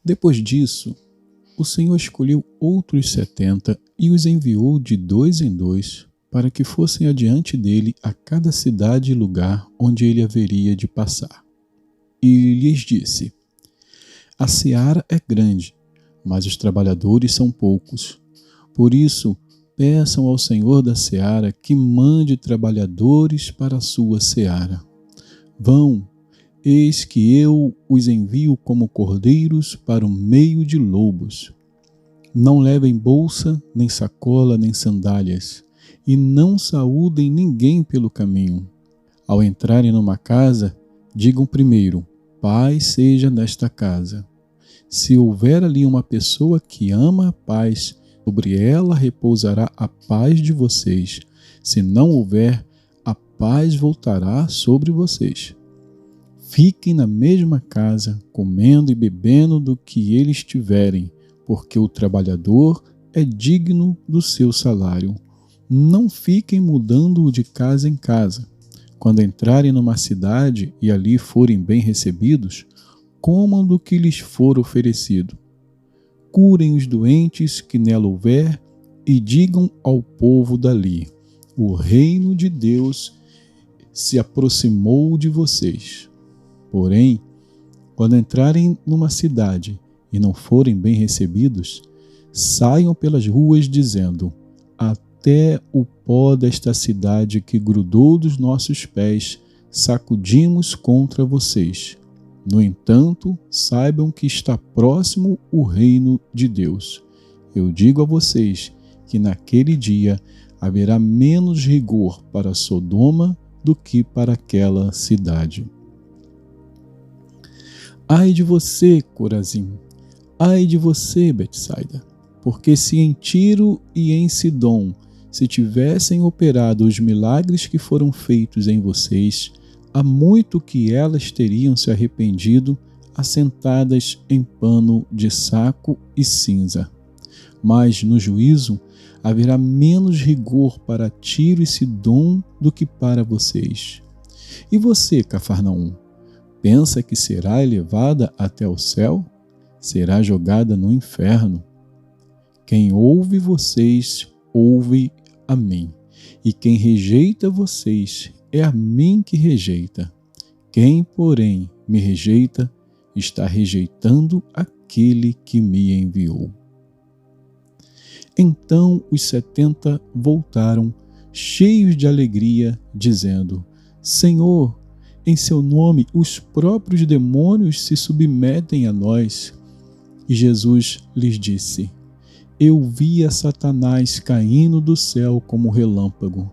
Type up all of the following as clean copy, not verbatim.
Depois disso, o Senhor escolheu outros 70 e os enviou de 2 em 2 para que fossem adiante dele a cada cidade e lugar onde ele haveria de passar. E lhes disse: A seara é grande, mas os trabalhadores são poucos. Por isso, peçam ao Senhor da seara que mande trabalhadores para a sua seara. Vão, eis que eu os envio como cordeiros para o meio de lobos. Não levem bolsa, nem sacola, nem sandálias, e não saúdem ninguém pelo caminho. Ao entrarem numa casa, digam primeiro: paz seja nesta casa. Se houver ali uma pessoa que ama a paz, sobre ela repousará a paz de vocês. Se não houver, a paz voltará sobre vocês. Fiquem na mesma casa, comendo e bebendo do que eles tiverem, porque o trabalhador é digno do seu salário. Não fiquem mudando de casa em casa. Quando entrarem numa cidade e ali forem bem recebidos, comam do que lhes for oferecido. Curem os doentes que nela houver e digam ao povo dali: o reino de Deus se aproximou de vocês. Porém, quando entrarem numa cidade e não forem bem recebidos, saiam pelas ruas dizendo: até o pó desta cidade que grudou dos nossos pés sacudimos contra vocês. No entanto, saibam que está próximo o reino de Deus. Eu digo a vocês que naquele dia haverá menos rigor para Sodoma do que para aquela cidade. Ai de você, Corazim! Ai de você, Betsaida! Porque se em Tiro e em Sidom se tivessem operado os milagres que foram feitos em vocês, há muito que elas teriam se arrependido, assentadas em pano de saco e cinza. Mas no juízo haverá menos rigor para Tiro e Sidom do que para vocês. E você, Cafarnaum, pensa que será elevada até o céu? Será jogada no inferno. Quem ouve vocês, ouve a mim. E quem rejeita vocês, é a mim que rejeita. Quem, porém, me rejeita, está rejeitando aquele que me enviou. Então os 70 voltaram, cheios de alegria, dizendo: Senhor, em seu nome os próprios demônios se submetem a nós. E Jesus lhes disse: Eu vi a Satanás caindo do céu como relâmpago.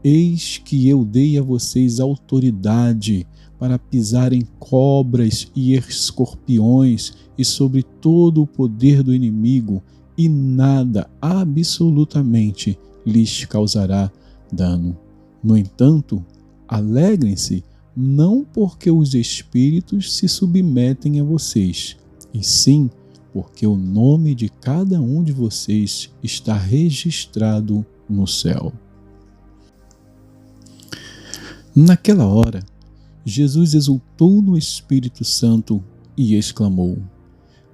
Eis que eu dei a vocês autoridade para pisarem cobras e escorpiões e sobre todo o poder do inimigo, e nada, absolutamente, lhes causará dano. No entanto, alegrem-se, não porque os espíritos se submetem a vocês, e sim porque o nome de cada um de vocês está registrado no céu. Naquela hora, Jesus exultou no Espírito Santo e exclamou: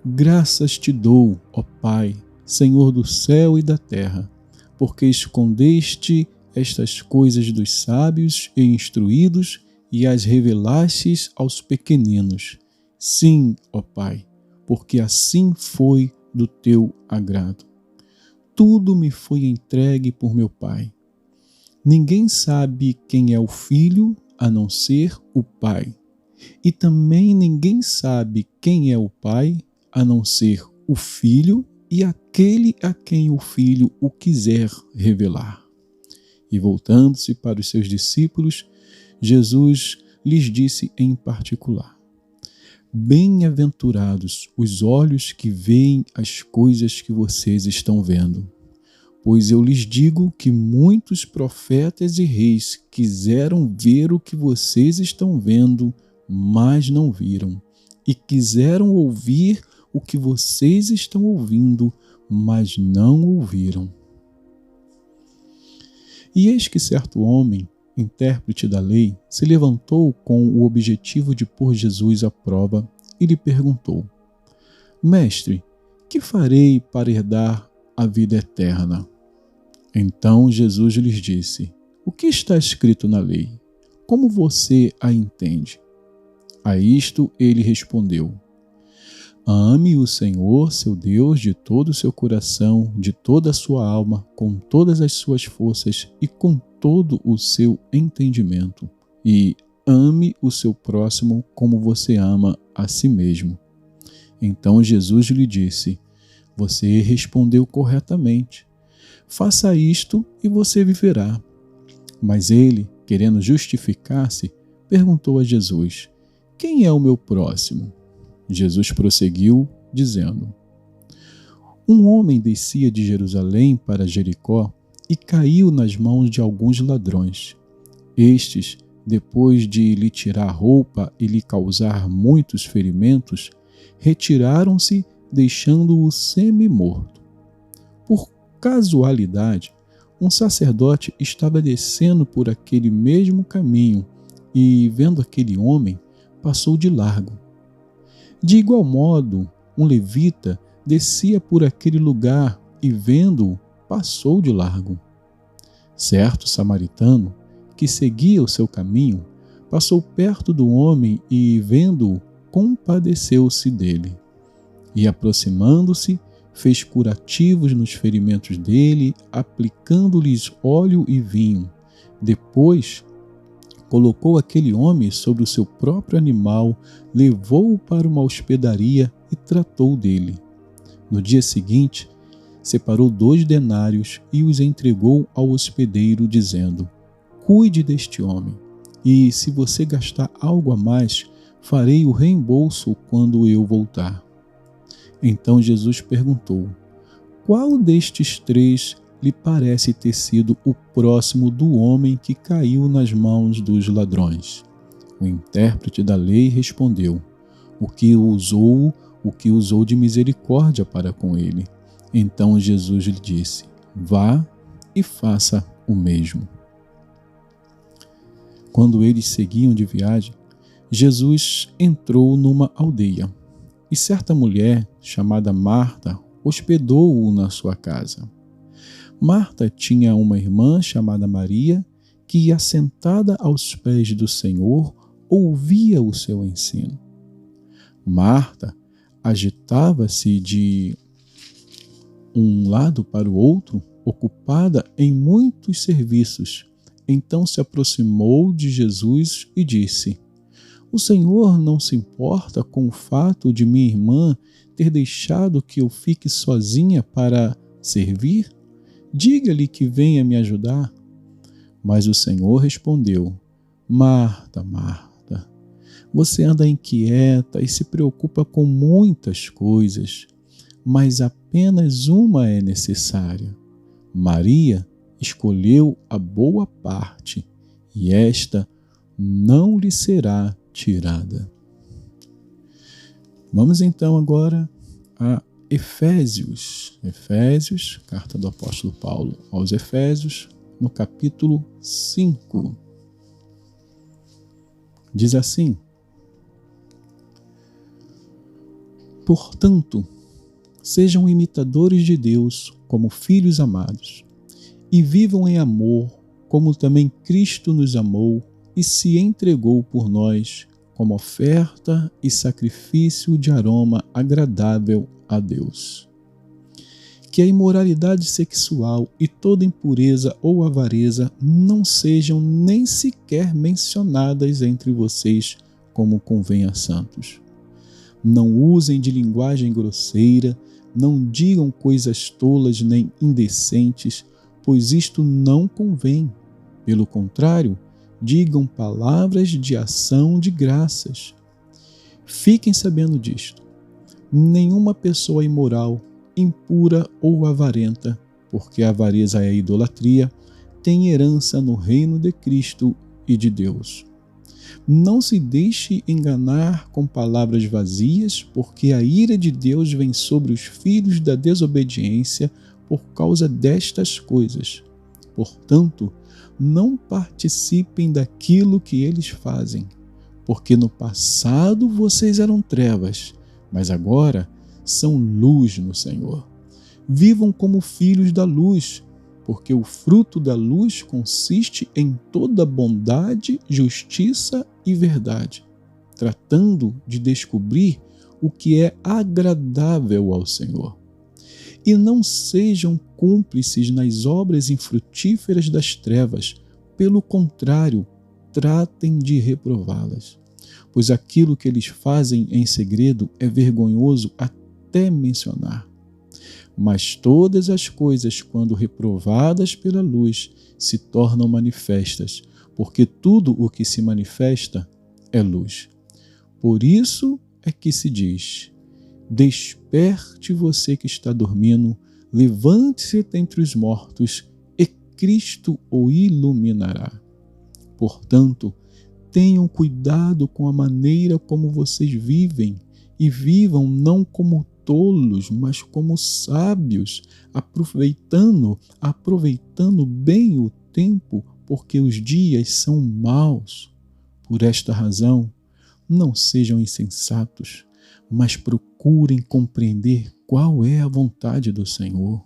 Graças te dou, ó Pai, Senhor do céu e da terra, porque escondeste estas coisas dos sábios e instruídos e as revelastes aos pequeninos. Sim, ó Pai, porque assim foi do teu agrado. Tudo me foi entregue por meu Pai. Ninguém sabe quem é o Filho a não ser o Pai. E também ninguém sabe quem é o Pai a não ser o Filho e aquele a quem o Filho o quiser revelar. E voltando-se para os seus discípulos, Jesus lhes disse em particular: Bem-aventurados os olhos que veem as coisas que vocês estão vendo. Pois eu lhes digo que muitos profetas e reis quiseram ver o que vocês estão vendo, mas não viram, e quiseram ouvir o que vocês estão ouvindo, mas não ouviram. E eis que certo homem, intérprete da lei, se levantou com o objetivo de pôr Jesus à prova e lhe perguntou: Mestre, que farei para herdar a vida eterna? Então Jesus lhes disse: O que está escrito na lei? Como você a entende? A isto ele respondeu: Ame o Senhor, seu Deus, de todo o seu coração, de toda a sua alma, com todas as suas forças e com todo o seu entendimento. E ame o seu próximo como você ama a si mesmo. Então Jesus lhe disse: Você respondeu corretamente. Faça isto e você viverá. Mas ele, querendo justificar-se, perguntou a Jesus: Quem é o meu próximo? Jesus prosseguiu, dizendo: Um homem descia de Jerusalém para Jericó e caiu nas mãos de alguns ladrões. Estes, depois de lhe tirar a roupa e lhe causar muitos ferimentos, retiraram-se, deixando-o semi-morto. Por casualidade, um sacerdote estava descendo por aquele mesmo caminho e, vendo aquele homem, passou de largo. De igual modo, um levita descia por aquele lugar e, vendo-o, passou de largo. Certo samaritano, que seguia o seu caminho, passou perto do homem e, vendo-o, compadeceu-se dele. E, aproximando-se, fez curativos nos ferimentos dele, aplicando-lhes óleo e vinho. Depois, colocou aquele homem sobre o seu próprio animal, levou-o para uma hospedaria e tratou dele. No dia seguinte, separou 2 denários e os entregou ao hospedeiro, dizendo: Cuide deste homem, e se você gastar algo a mais, farei o reembolso quando eu voltar. Então Jesus perguntou: Qual destes 3 lhe parece ter sido o próximo do homem que caiu nas mãos dos ladrões? O intérprete da lei respondeu: O que usou de misericórdia para com ele. Então Jesus lhe disse: Vá e faça o mesmo. Quando eles seguiam de viagem, Jesus entrou numa aldeia, e certa mulher, chamada Marta, hospedou-o na sua casa. Marta tinha uma irmã chamada Maria, que, assentada aos pés do Senhor, ouvia o seu ensino. Marta agitava-se de um lado para o outro, ocupada em muitos serviços. Então se aproximou de Jesus e disse: O Senhor não se importa com o fato de minha irmã ter deixado que eu fique sozinha para servir? Diga-lhe que venha me ajudar. Mas o Senhor respondeu: Marta, Marta, você anda inquieta e se preocupa com muitas coisas, mas apenas uma é necessária. Maria escolheu a boa parte, e esta não lhe será tirada. Vamos então agora a Efésios, carta do apóstolo Paulo aos Efésios, no capítulo 5. Diz assim: Portanto, sejam imitadores de Deus como filhos amados, e vivam em amor, como também Cristo nos amou e se entregou por nós, como oferta e sacrifício de aroma agradável a Deus. Que a imoralidade sexual e toda impureza ou avareza não sejam nem sequer mencionadas entre vocês, como convém a santos. Não usem de linguagem grosseira, não digam coisas tolas nem indecentes, pois isto não convém. Pelo contrário, digam palavras de ação de graças. Fiquem sabendo disto: nenhuma pessoa imoral, impura ou avarenta, porque a avareza é a idolatria, tem herança no reino de Cristo e de Deus. Não se deixe enganar com palavras vazias, porque a ira de Deus vem sobre os filhos da desobediência por causa destas coisas. Portanto, não participem daquilo que eles fazem, porque no passado vocês eram trevas, mas agora são luz no Senhor. Vivam como filhos da luz, porque o fruto da luz consiste em toda bondade, justiça e verdade, tratando de descobrir o que é agradável ao Senhor. E não sejam cúmplices nas obras infrutíferas das trevas, pelo contrário, tratem de reprová-las, pois aquilo que eles fazem em segredo é vergonhoso até mencionar. Mas todas as coisas, quando reprovadas pela luz, se tornam manifestas, porque tudo o que se manifesta é luz. Por isso é que se diz: desperte você que está dormindo, levante-se dentre os mortos, e Cristo o iluminará. Portanto, tenham cuidado com a maneira como vocês vivem, e vivam não como tolos, mas como sábios, aproveitando bem o tempo, porque os dias são maus. Por esta razão, não sejam insensatos, mas procurem compreender qual é a vontade do Senhor.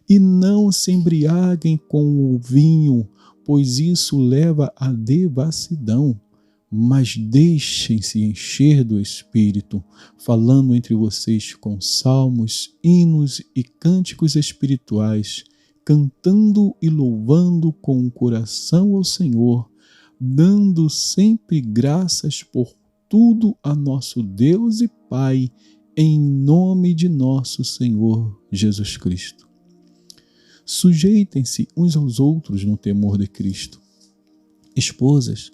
E não se embriaguem com o vinho, pois isso leva à devassidão, mas deixem-se encher do Espírito, falando entre vocês com salmos, hinos e cânticos espirituais, cantando e louvando com o coração ao Senhor, dando sempre graças por tudo a nosso Deus e Pai, em nome de nosso Senhor Jesus Cristo. Sujeitem-se uns aos outros no temor de Cristo. Esposas,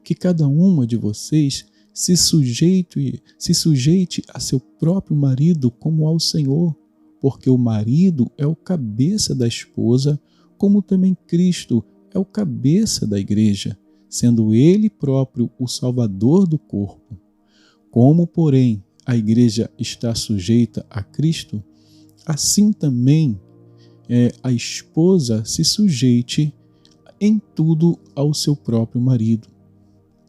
que cada uma de vocês se sujeite a seu próprio marido como ao Senhor, porque o marido é o cabeça da esposa, como também Cristo é o cabeça da igreja, sendo ele próprio o Salvador do corpo. Como, porém, a igreja está sujeita a Cristo, assim também a esposa se sujeite em tudo ao seu próprio marido.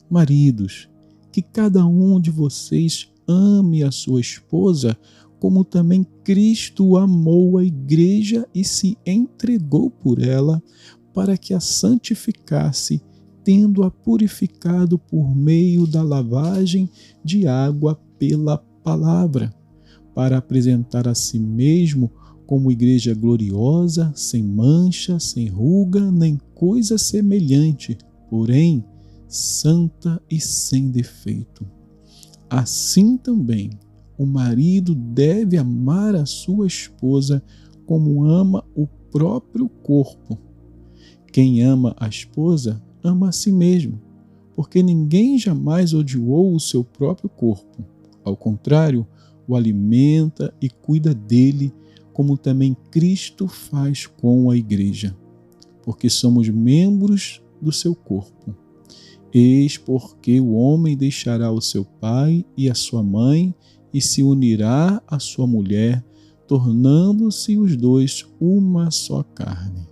Maridos, que cada um de vocês ame a sua esposa, como também Cristo amou a igreja e se entregou por ela, para que a santificasse, tendo-a purificado por meio da lavagem de água pela palavra, para apresentar a si mesmo como igreja gloriosa, sem mancha, sem ruga, nem coisa semelhante, porém santa e sem defeito. Assim também, o marido deve amar a sua esposa como ama o próprio corpo. Quem ama a esposa, ama a si mesmo, porque ninguém jamais odiou o seu próprio corpo. Ao contrário, o alimenta e cuida dele, como também Cristo faz com a igreja, porque somos membros do seu corpo. Eis porque o homem deixará o seu pai e a sua mãe e se unirá à sua mulher, tornando-se os dois uma só carne.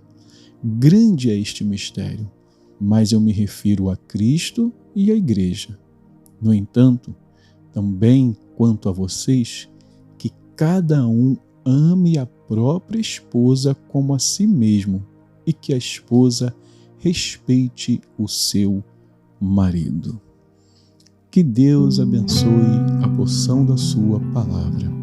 Grande é este mistério, mas eu me refiro a Cristo e à igreja. No entanto, também quanto a vocês, que cada um ame a própria esposa como a si mesmo, e que a esposa respeite o seu marido. Que Deus abençoe a porção da sua palavra.